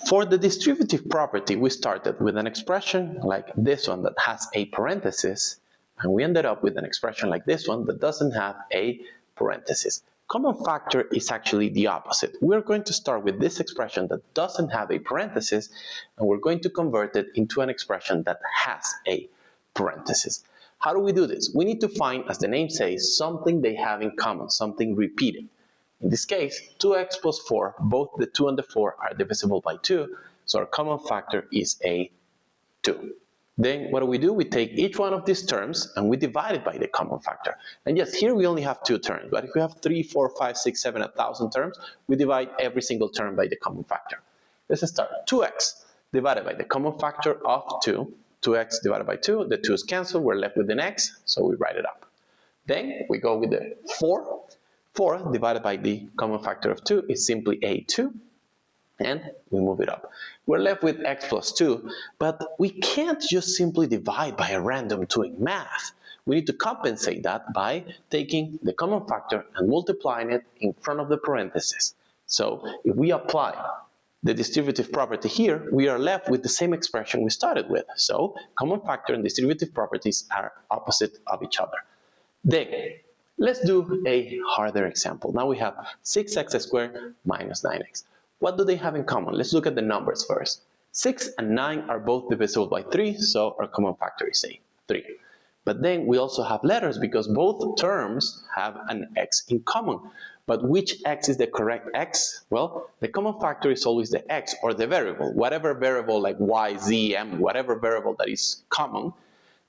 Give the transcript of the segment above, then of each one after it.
For the distributive property, we started with an expression like this one that has a parenthesis, and we ended up with an expression like this one that doesn't have a parenthesis. Common factor is actually the opposite. We're going to start with this expression that doesn't have a parenthesis, and we're going to convert it into an expression that has a parenthesis. How do we do this? We need to find, as the name says, something they have in common, something repeated. In this case, 2x plus 4, both the 2 and the 4 are divisible by 2, so our common factor is a 2. Then what do? We take each one of these terms and we divide it by the common factor. And yes, here we only have 2 terms, but if we have 3, 4, 5, 6, 7, 1,000 terms, we divide every single term by the common factor. Let's start. 2x divided by the common factor of 2. 2x divided by 2, the 2's cancel, we're left with an x, so we write it up. Then we go with the 4. 4 divided by the common factor of 2 is simply a 2, and we move it up. We're left with x plus 2, but we can't just simply divide by a random 2 in math. We need to compensate that by taking the common factor and multiplying it in front of the parentheses. So if we apply the distributive property here, we are left with the same expression we started with. So common factor and distributive properties are opposite of each other. Then, let's do a harder example. Now we have 6x squared minus 9x. What do they have in common? Let's look at the numbers first. 6 and 9 are both divisible by 3, so our common factor is 3. But then we also have letters because both terms have an x in common. But which x is the correct x? Well, the common factor is always the x or the variable, whatever variable like y, z, m, whatever variable that is common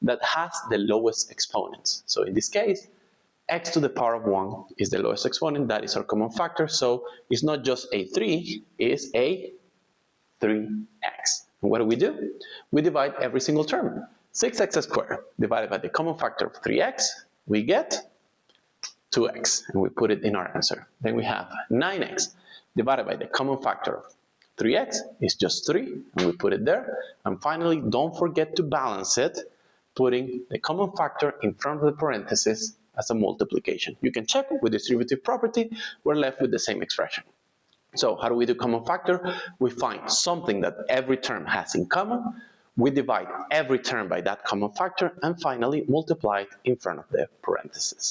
that has the lowest exponents. So in this case, x to the power of 1 is the lowest exponent, that is our common factor, so it's not just a 3, it's a 3x. And what do? We divide every single term. 6x squared divided by the common factor of 3x, we get 2x, and we put it in our answer. Then we have 9x divided by the common factor of 3x is just 3, and we put it there. And finally, don't forget to balance it, putting the common factor in front of the parentheses as a multiplication. You can check with distributive property, we're left with the same expression. So how do we do common factor? We find something that every term has in common, we divide every term by that common factor, and finally multiply it in front of the parentheses.